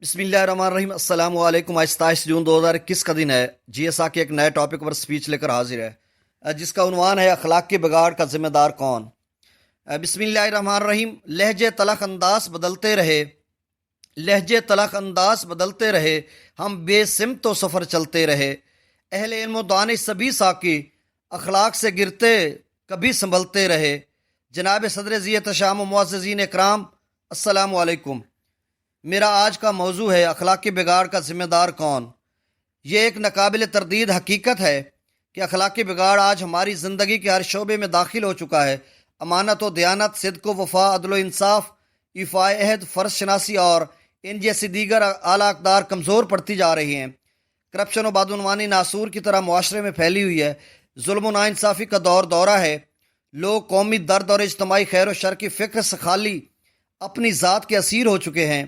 بسم اللہ الرحمن الرحیم۔ السلام علیکم۔ 27 جون 2021 کا دن ہے۔ جی اے ساقی ایک نئے ٹاپک پر سپیچ لے کر حاضر ہے جس کا عنوان ہے اخلاق کی بگاڑ کا ذمہ دار کون۔ بسم اللہ الرحمن الرحیم۔ لہجے تلخ انداز بدلتے رہے، لہجے تلخ انداز بدلتے رہے، ہم بے سمت و سفر چلتے رہے، اہل علم و دانش سبھی ساقی اخلاق سے گرتے کبھی سنبھلتے رہے۔ جناب صدر ذی احتشام و معززین اکرام، السلام علیکم۔ میرا آج کا موضوع ہے اخلاقی بگاڑ کا ذمہ دار کون۔ یہ ایک ناقابل تردید حقیقت ہے کہ اخلاقی بگاڑ آج ہماری زندگی کے ہر شعبے میں داخل ہو چکا ہے۔ امانت و دیانت، صدق و وفا، عدل و انصاف، ایفاء عہد، فرض شناسی اور ان جیسی دیگر اعلیٰ اقدار کمزور پڑتی جا رہی ہیں۔ کرپشن و بدعنوانی ناسور کی طرح معاشرے میں پھیلی ہوئی ہے۔ ظلم و ناانصافی کا دورہ ہے۔ لوگ قومی درد اور اجتماعی خیر و شر کی فکر سے خالی اپنی ذات کے اسیر ہو چکے ہیں۔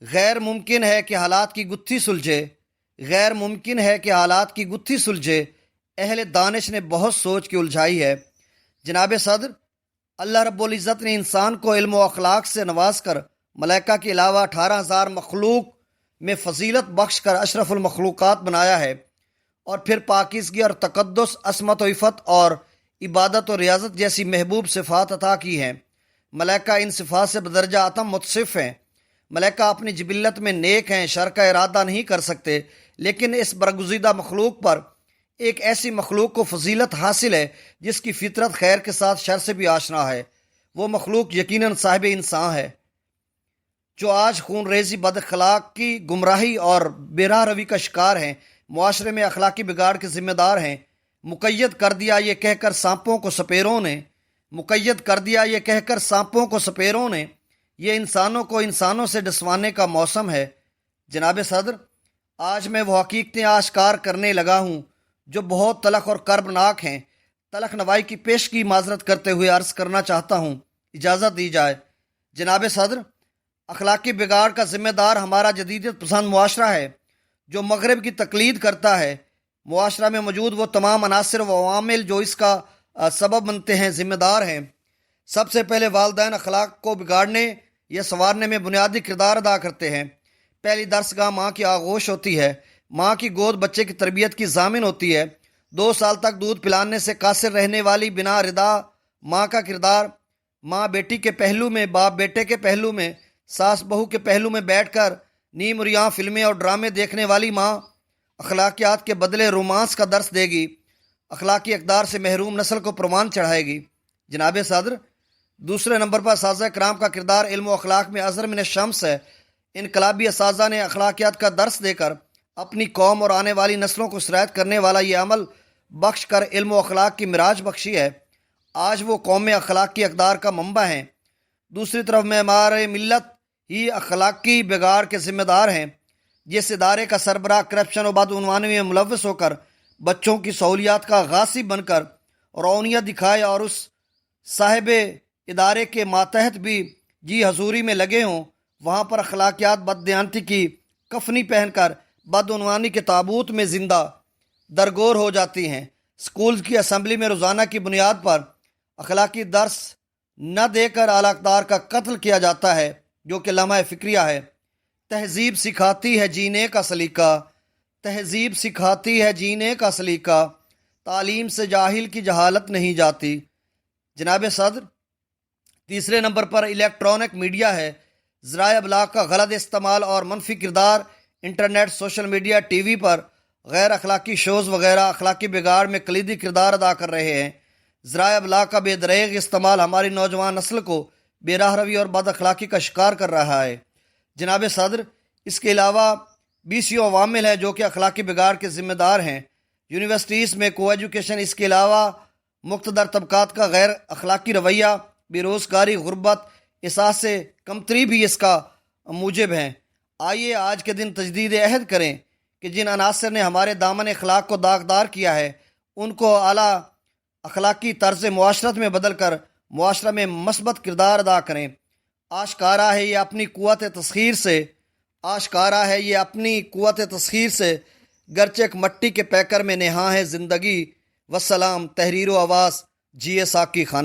غیر ممکن ہے کہ حالات کی گتھی سلجھے، غیر ممکن ہے کہ حالات کی گتھی سلجھے۔ اہل دانش نے بہت سوچ کے الجھائی ہے۔ جناب صدر، اللہ رب العزت نے انسان کو علم و اخلاق سے نواز کر ملائکہ کے علاوہ 18,000 مخلوق میں فضیلت بخش کر اشرف المخلوقات بنایا ہے، اور پھر پاکیزگی اور تقدس، عصمت و عفت اور عبادت و ریاضت جیسی محبوب صفات عطا کی ہیں۔ ملائکہ ان صفات سے بدرجہ اتم متصف ہیں۔ ملائکہ اپنی جبلت میں نیک ہیں، شر کا ارادہ نہیں کر سکتے، لیکن اس برگزیدہ مخلوق پر ایک ایسی مخلوق کو فضیلت حاصل ہے جس کی فطرت خیر کے ساتھ شر سے بھی آشنا ہے۔ وہ مخلوق یقیناً صاحب انسان ہے، جو آج خون ریزی، بد اخلاقی، گمراہی اور بے راہ روی کا شکار ہیں، معاشرے میں اخلاقی بگاڑ کے ذمہ دار ہیں۔ مقید کر دیا یہ کہہ کر سانپوں کو سپیروں نے، مقید کر دیا یہ کہہ کر سانپوں کو سپیروں نے، یہ انسانوں کو انسانوں سے ڈسوانے کا موسم ہے۔ جناب صدر، آج میں وہ حقیقتیں آشکار کرنے لگا ہوں جو بہت تلخ اور کربناک ہیں۔ تلخ نوائی کی پیشگی معذرت کرتے ہوئے عرض کرنا چاہتا ہوں، اجازت دی جائے۔ جناب صدر، اخلاقی بگاڑ کا ذمہ دار ہمارا جدیدیت پسند معاشرہ ہے جو مغرب کی تقلید کرتا ہے۔ معاشرہ میں موجود وہ تمام عناصر و عوامل جو اس کا سبب بنتے ہیں ذمہ دار ہیں۔ سب سے پہلے والدین اخلاق کو بگاڑنے یا سنوارنے میں بنیادی کردار ادا کرتے ہیں۔ پہلی درسگاہ ماں کی آغوش ہوتی ہے۔ ماں کی گود بچے کی تربیت کی ضامن ہوتی ہے۔ 2 سال تک دودھ پلانے سے قاصر رہنے والی بنا رضا ماں کا کردار، ماں بیٹی کے پہلو میں، باپ بیٹے کے پہلو میں، ساس بہو کے پہلو میں بیٹھ کر نیم ریاں فلمیں اور ڈرامے دیکھنے والی ماں اخلاقیات کے بدلے رومانس کا درس دے گی، اخلاقی اقدار سے محروم نسل کو پروان چڑھائے گی۔ جناب صدر، دوسرے نمبر پر اساتذہ کرام کا کردار علم و اخلاق میں اظہر من الشمس ہے۔ انقلابی اساتذہ نے اخلاقیات کا درس دے کر اپنی قوم اور آنے والی نسلوں کو سرایت کرنے والا یہ عمل بخش کر علم و اخلاق کی معراج بخشی ہے۔ آج وہ قوم اخلاق کی اقدار کا منبع ہیں۔ دوسری طرف معمار ملت ہی اخلاقی بگاڑ کے ذمہ دار ہیں۔ جس ادارے کا سربراہ کرپشن و بدعنوانی میں ملوث ہو کر بچوں کی سہولیات کا غاصب بن کر رونیت دکھائے اور اس صاحب ادارے کے ماتحت بھی جی حضوری میں لگے ہوں، وہاں پر اخلاقیات بددیانتی کی کفنی پہن کر بدعنوانی کے تابوت میں زندہ درگور ہو جاتی ہیں۔ سکول کی اسمبلی میں روزانہ کی بنیاد پر اخلاقی درس نہ دے کر اعلیٰ اقدار کا قتل کیا جاتا ہے، جو کہ لمحہ فکریہ ہے۔ تہذیب سکھاتی ہے جینے کا سلیقہ، تہذیب سکھاتی ہے جینے کا سلیقہ، تعلیم سے جاہل کی جہالت نہیں جاتی۔ جناب صدر، تیسرے نمبر پر الیکٹرانک میڈیا ہے۔ ذرائع ابلاغ کا غلط استعمال اور منفی کردار انٹرنیٹ، سوشل میڈیا، ٹی وی پر غیر اخلاقی شوز وغیرہ اخلاقی بگاڑ میں کلیدی کردار ادا کر رہے ہیں۔ ذرائع ابلاغ کا بے دریغ استعمال ہماری نوجوان نسل کو بے راہ روی اور بد اخلاقی کا شکار کر رہا ہے۔ جناب صدر، اس کے علاوہ 20 عوامل ہیں جو کہ اخلاقی بگاڑ کے ذمہ دار ہیں۔ یونیورسٹیز میں کو ایجوکیشن، اس کے علاوہ مقتدر طبقات کا غیر اخلاقی رویہ، بے روزگاری، غربت، احساس سے کمتری بھی اس کا موجب ہیں۔ آئیے آج کے دن تجدید عہد کریں کہ جن عناصر نے ہمارے دامن اخلاق کو داغدار کیا ہے ان کو اعلیٰ اخلاقی طرز معاشرت میں بدل کر معاشرہ میں مثبت کردار ادا کریں۔ آشکارا ہے یہ اپنی قوت تسخیر سے، آشکارا ہے یہ اپنی قوت تسخیر سے، گرچہ ایک مٹی کے پیکر میں نہاں ہے زندگی۔ والسلام، تحریر و آواز، جی اے ساقی خان۔